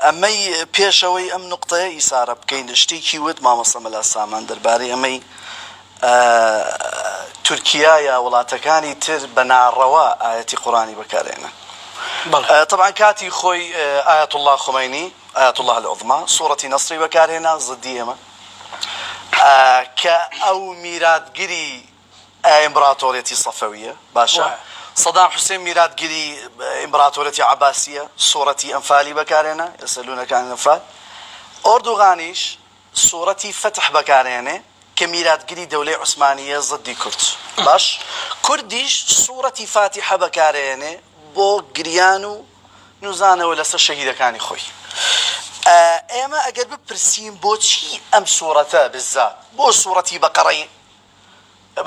ئەمەی پێشەوەی ئەم نقطەیە ئیسارە بکەین شتێکی وت مامۆستا مەلا سامان دەربارەی ئەمەی تورکیا یا وڵاتەکانی تر بە ناڕەوا ئاەتی قورآنی بەکارێنن. طبعا كاتي خوي آية الله خميني آية الله العظمى سورة نصري بكارهنا ضديما كأو ميراد جري إمبراطورية صفوية باشا صدام حسين ميراد جري إمبراطورية عباسية سورة أنفالي بكارهنا يسألونك عن الأنفال أردوغانيش سورة فتح بكارهنا كميراد جري دولة عثمانية ضد كرد باش كرديش سورة فاتحة بكارهنا بۆ گریان و نوزانەوە لەسەر شەهیدەکانی خۆی. ئێمە ئەگەر بپرسیم بۆچی ئەم سوورەتە بزات بۆ سوورەتی بەقەڕەی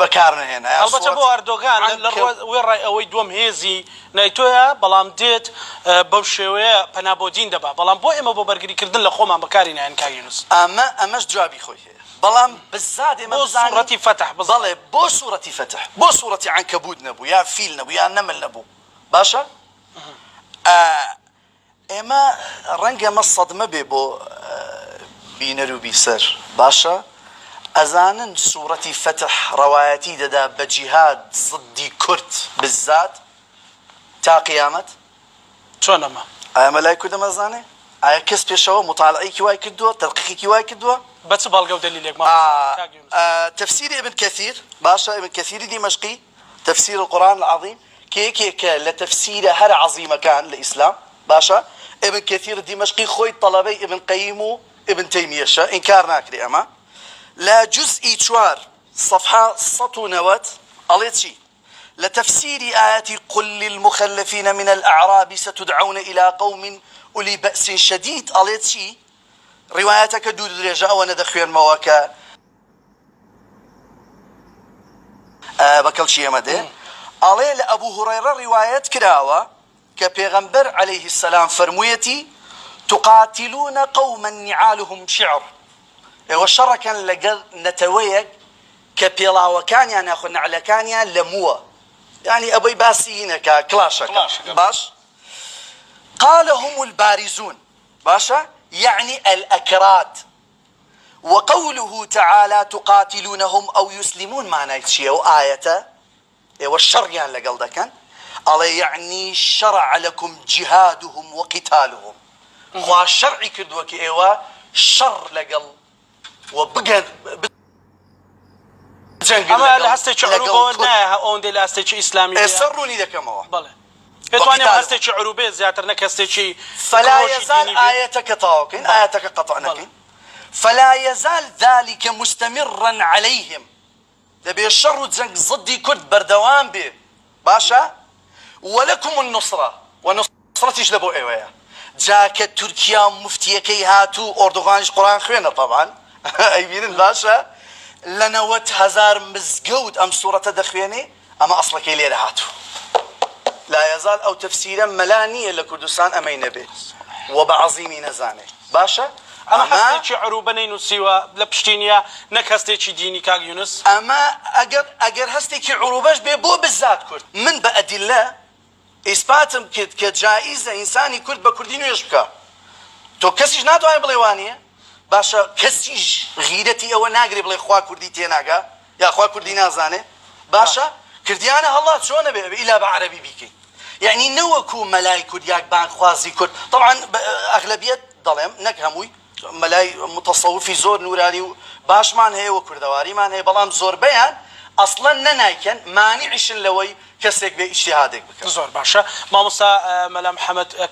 بەکارنهێنا ئەلبەتە بۆ ئەردۆغان لە ڕێ ئەوەی دووەم هێزی نایتۆیە بەڵام دێت بەو شێوەیە پەنابۆدین دەبا بەڵام بۆ ئێمە بۆ بەرگریکردن لە خۆمان بەکاری نایەن کاگەنووس ئەمەش جوابی خۆی هەیە بەڵام بزات ئێمە بۆ سوورەتی فتح بڵێ بۆ سوورەتی فتح بۆ سوورەتی عنکەبوت نەبوو یا فیل نەبوو یا نەمل نەبوو باشە ئێمە ڕەنگە ئەمە سەدمە بێ بۆ بینەر و بیسەر باشە ئەزانن سوورەتی فتح ڕەوایەتی دەدا بە جیهاد ضدی کورد بزات تا قیامەت چۆن ئەمە ئایا مەلای کورد ئەمەزانێ ئایا کەس پێشەوە مطالعەیەکی وای کردووە تەدقیقێکی وای کردووە بە چ بەڵگە و دەلیلێک تەفسیری ابن كثير باشا ابن كثير دمشقي تفسير القرآن العظيم كيك لتفسير هر عظيمة كان الإسلام باشا ابن كثير دمشقي خوي طلبي ابن قيم ابن تيمية إنكار ناكري أما لا جزء شوار صفحة سطو نوات قالت شي لتفسير آيات قل للمخلفين من الأعراب ستدعون إلى قوم أولي بأس شديد قالت شي رواياتك دود رجاء وندخوين مواكا بكل شيء مدى عليه لأبو هريرة رواية كراوة كبيغمبر عليه السلام فرمويتي تقاتلون قوما نعالهم شعر والشر كان لقل نتويق كبيلاوة كان يعني أخو نعلة كان يعني لموة يعني أبي باسينا ككلاشة باش قال هم البارزون باشا يعني الأكراد وقوله تعالى تقاتلونهم أو يسلمون معناه شيء وآيته والشر يعني لقل ده كان الله يعني شرع لكم جهادهم وقتالهم خوا الشرع كدوا كيوا شر لقل وبقى اما لهستي عروبه نه اون دي لهستي اسلامي سروني ذاك ما بله فتواني هستي عروبه زياتر نكستي فلا يزال آيتك طاوكين آيتك قطعنك فلا يزال ذلك مستمرا عليهم دبي الشر تزنق ضدي كرد بردوان به باشا ولكم النصرة ونصرتيش لبو ايوه جاك تركيا مفتيه كي هاتو اردوغانش قرآن خوينه طبعا ايبين باشا لنوت هزار مزقود ام سورة دخويني اما اصلا كي ليه هاتو لا يزال او تفسيرا ملانية لكردستان امين به وبعظيم نزانه باشا اما هستي عروبه نينو سيوا لبشتينيا نك هستي ديني كاغ يونس اما اگر هستي عروبش بو بالذات كرد من بادله اثباتم كجائزه انساني كرد بكردينو يشبكا تو كسيج ناتو اي بليوانيه باشا كسيج غيرتي او ناغري بلي خوا كردي تيناغا يا خوا كردي نازانه باشا كرديانه الله شلون الى بعربي بيكي يعني نوكو ملايكو دياك بان خوازي كرد طبعا اغلبيه ظلم نكهموي ملاي متصوفي زور نوراني باش مان هي وكردواري مان هي بلام زور بيان اصلا ننايكن مانعش لوي كسيك باجتهادك زور باشا ماموسا ملا محمد